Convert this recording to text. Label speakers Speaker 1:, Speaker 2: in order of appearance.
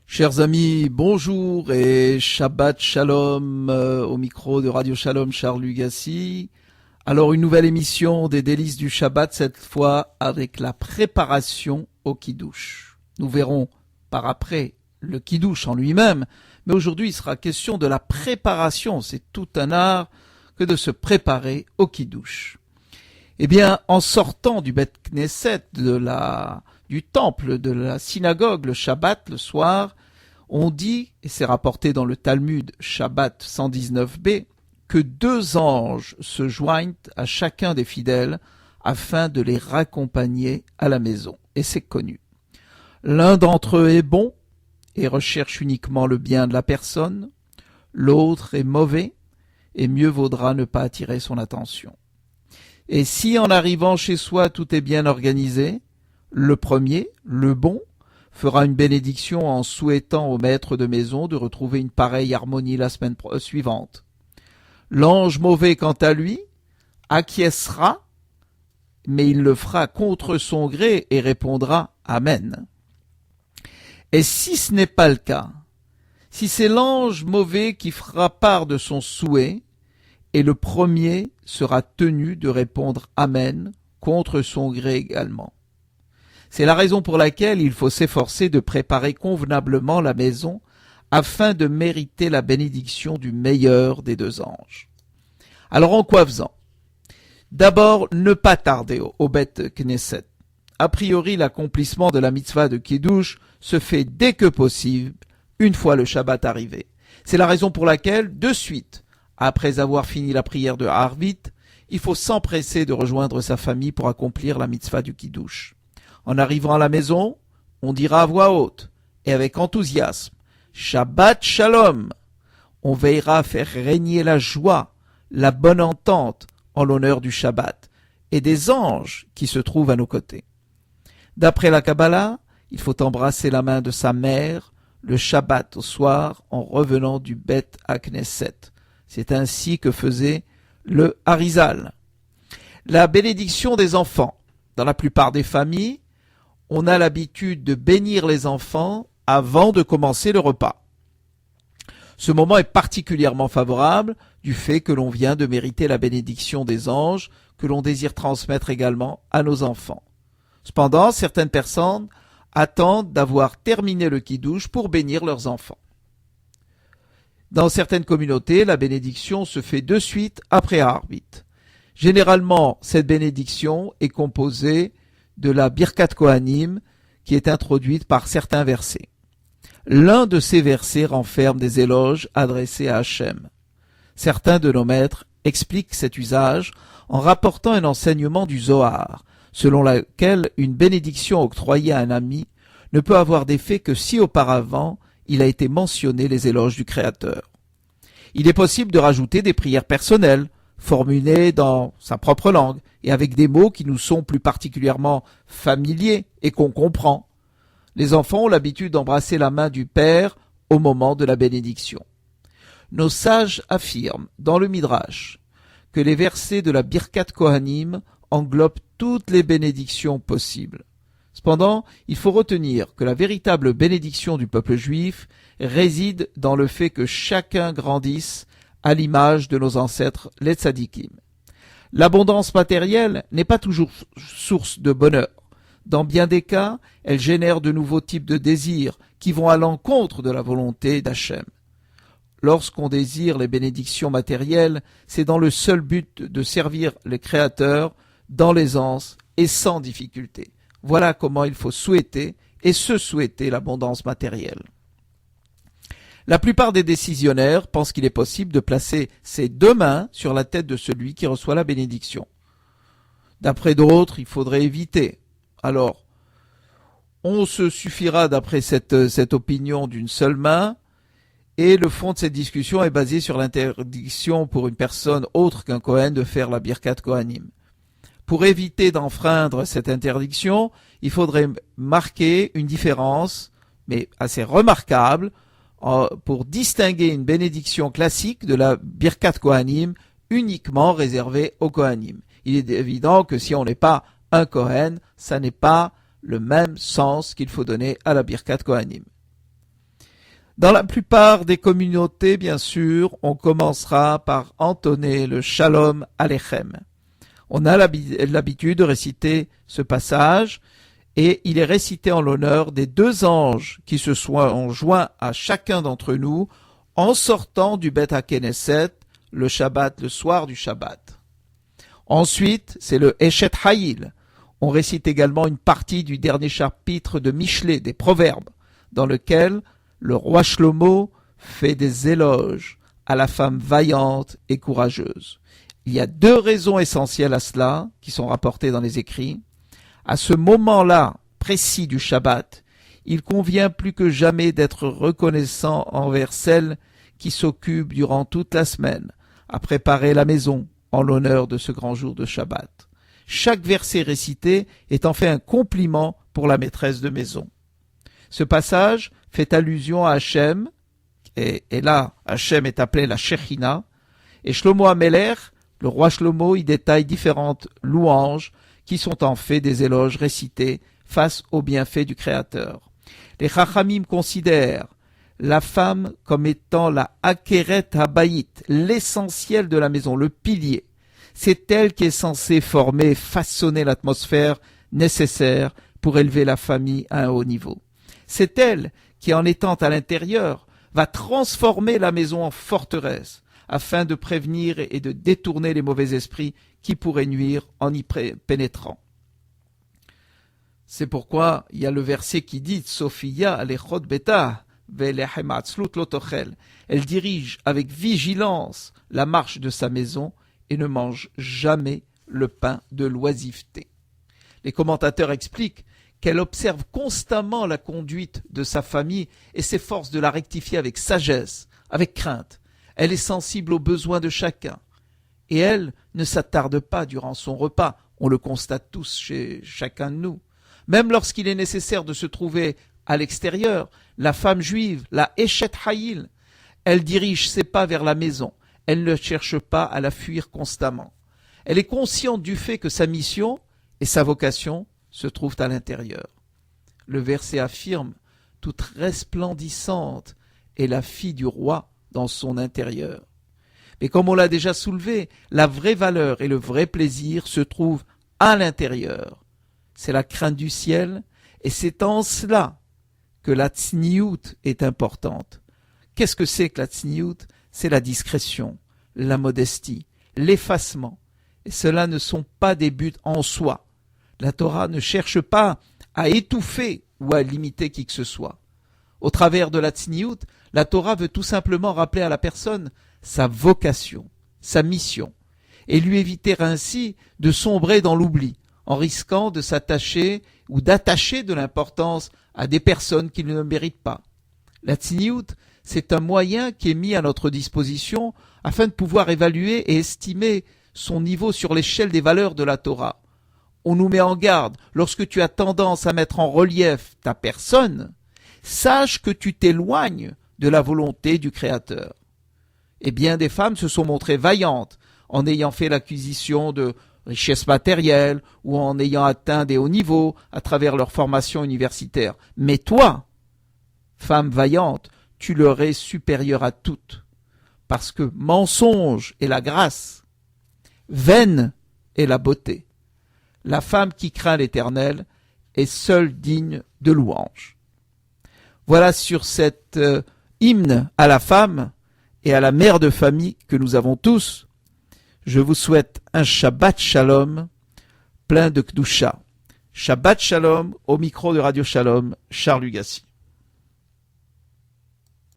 Speaker 1: Chers amis, bonjour et Shabbat Shalom au micro de Radio Shalom Charles Lugassi. Alors une nouvelle émission des délices du Shabbat, cette fois avec la préparation au Kiddush. Nous verrons par après le Kiddush en lui-même, mais aujourd'hui il sera question de la préparation. C'est tout un art que de se préparer au Kiddush. Eh bien, en sortant du Beth Knesset, du temple, de la synagogue, le Shabbat, le soir, on dit, et c'est rapporté dans le Talmud Shabbat 119b, que 2 anges se joignent à chacun des fidèles afin de les raccompagner à la maison. Et c'est connu. L'un d'entre eux est bon et recherche uniquement le bien de la personne. L'autre est mauvais et mieux vaudra ne pas attirer son attention. Et si en arrivant chez soi tout est bien organisé, le premier, le bon, fera une bénédiction en souhaitant au maître de maison de retrouver une pareille harmonie la semaine suivante. L'ange mauvais, quant à lui, acquiescera, mais il le fera contre son gré et répondra « Amen ». Et si ce n'est pas le cas, si c'est l'ange mauvais qui fera part de son souhait, et le premier sera tenu de répondre « Amen » contre son gré également. C'est la raison pour laquelle il faut s'efforcer de préparer convenablement la maison afin de mériter la bénédiction du meilleur des 2 anges. Alors en quoi faisant? D'abord, ne pas tarder au Beth Knesset. A priori, l'accomplissement de la mitzvah de Kiddush se fait dès que possible, une fois le Shabbat arrivé. C'est la raison pour laquelle, de suite, après avoir fini la prière de Harvit, il faut s'empresser de rejoindre sa famille pour accomplir la mitzvah du Kiddush. En arrivant à la maison, on dira à voix haute et avec enthousiasme « Shabbat Shalom ». On veillera à faire régner la joie, la bonne entente en l'honneur du Shabbat et des anges qui se trouvent à nos côtés. D'après la Kabbalah, il faut embrasser la main de sa mère le Shabbat au soir en revenant du Beth Knesset. C'est ainsi que faisait le Harizal. La bénédiction des enfants. Dans la plupart des familles, on a l'habitude de bénir les enfants avant de commencer le repas. Ce moment est particulièrement favorable du fait que l'on vient de mériter la bénédiction des anges que l'on désire transmettre également à nos enfants. Cependant, certaines personnes attendent d'avoir terminé le Kiddush pour bénir leurs enfants. Dans certaines communautés, la bénédiction se fait de suite après Harvit. Généralement, cette bénédiction est composée de la Birkat Kohanim qui est introduite par certains versets. L'un de ces versets renferme des éloges adressés à Hachem. Certains de nos maîtres expliquent cet usage en rapportant un enseignement du Zohar, selon lequel une bénédiction octroyée à un ami ne peut avoir d'effet que si auparavant il a été mentionné les éloges du Créateur. Il est possible de rajouter des prières personnelles, formulées dans sa propre langue et avec des mots qui nous sont plus particulièrement familiers et qu'on comprend. Les enfants ont l'habitude d'embrasser la main du Père au moment de la bénédiction. Nos sages affirment dans le Midrash que les versets de la Birkat Kohanim englobent toutes les bénédictions possibles. Cependant, il faut retenir que la véritable bénédiction du peuple juif réside dans le fait que chacun grandisse à l'image de nos ancêtres les tzadikim. L'abondance matérielle n'est pas toujours source de bonheur. Dans bien des cas, elle génère de nouveaux types de désirs qui vont à l'encontre de la volonté d'Hachem. Lorsqu'on désire les bénédictions matérielles, c'est dans le seul but de servir le Créateur dans l'aisance et sans difficulté. Voilà comment il faut souhaiter et se souhaiter l'abondance matérielle. La plupart des décisionnaires pensent qu'il est possible de placer ses 2 mains sur la tête de celui qui reçoit la bénédiction. D'après d'autres, il faudrait éviter. Alors, on se suffira d'après cette opinion d'une seule main, et le fond de cette discussion est basé sur l'interdiction pour une personne autre qu'un Kohen de faire la Birkat Kohanim. Pour éviter d'enfreindre cette interdiction, il faudrait marquer une différence, mais assez remarquable, pour distinguer une bénédiction classique de la Birkat Kohanim uniquement réservée aux Kohanim. Il est évident que si on n'est pas un Kohen, ça n'est pas le même sens qu'il faut donner à la Birkat Kohanim. Dans la plupart des communautés, bien sûr, on commencera par entonner le Shalom Aleichem. On a l'habitude de réciter ce passage et il est récité en l'honneur des deux anges qui se sont joints à chacun d'entre nous en sortant du Beth HaKnesset le Shabbat, le soir du Shabbat. Ensuite, c'est le Eshet Hayil. On récite également une partie du dernier chapitre de Michelet, des Proverbes, dans lequel le roi Shlomo fait des éloges à la femme vaillante et courageuse. Il y a deux raisons essentielles à cela, qui sont rapportées dans les écrits. À ce moment-là précis du Shabbat, il convient plus que jamais d'être reconnaissant envers celle qui s'occupe durant toute la semaine à préparer la maison en l'honneur de ce grand jour de Shabbat. Chaque verset récité est en fait un compliment pour la maîtresse de maison. Ce passage fait allusion à Hachem, et là, Hachem est appelé la Shechina, et Shlomo HaMelech, le roi Shlomo, y détaille différentes louanges qui sont en fait des éloges récités face aux bienfaits du Créateur. Les Chachamim considèrent la femme comme étant la Akeret Habayit, l'essentiel de la maison, le pilier. C'est elle qui est censée former, façonner l'atmosphère nécessaire pour élever la famille à un haut niveau. C'est elle qui, en étant à l'intérieur, va transformer la maison en forteresse, afin de prévenir et de détourner les mauvais esprits qui pourraient nuire en y pénétrant. C'est pourquoi il y a le verset qui dit « Sophia alechot beta velechem atzlut lotochel ». Elle dirige avec vigilance la marche de sa maison et ne mange jamais le pain de l'oisiveté. Les commentateurs expliquent qu'elle observe constamment la conduite de sa famille et s'efforce de la rectifier avec sagesse, avec crainte. Elle est sensible aux besoins de chacun. Et elle ne s'attarde pas durant son repas. On le constate tous chez chacun de nous. Même lorsqu'il est nécessaire de se trouver à l'extérieur, la femme juive, la Eshet Hayil, elle dirige ses pas vers la maison. Elle ne cherche pas à la fuir constamment. Elle est consciente du fait que sa mission et sa vocation se trouvent à l'intérieur. Le verset affirme « Toute resplendissante est la fille du roi dans son intérieur ». Mais comme on l'a déjà soulevé, la vraie valeur et le vrai plaisir se trouvent à l'intérieur. C'est la crainte du ciel et c'est en cela que la tsniout est importante. Qu'est-ce que c'est que la tsniout ? C'est la discrétion, la modestie, l'effacement. Et cela ne sont pas des buts en soi. La Torah ne cherche pas à étouffer ou à limiter qui que ce soit. Au travers de la tsniout, la Torah veut tout simplement rappeler à la personne sa vocation, sa mission, et lui éviter ainsi de sombrer dans l'oubli, en risquant de s'attacher ou d'attacher de l'importance à des personnes qui ne le méritent pas. La tsniout, c'est un moyen qui est mis à notre disposition afin de pouvoir évaluer et estimer son niveau sur l'échelle des valeurs de la Torah. On nous met en garde, lorsque tu as tendance à mettre en relief ta personne, sache que tu t'éloignes de la volonté du Créateur. Et bien des femmes se sont montrées vaillantes en ayant fait l'acquisition de richesses matérielles ou en ayant atteint des hauts niveaux à travers leur formation universitaire. Mais toi, femme vaillante, tu leur es supérieure à toutes, parce que mensonge est la grâce, vaine est la beauté. La femme qui craint l'Éternel est seule digne de louange. Voilà sur cet hymne à la femme et à la mère de famille que nous avons tous, je vous souhaite un Shabbat Shalom plein de Kdusha. Shabbat Shalom au micro de Radio Shalom, Charles Lugassi.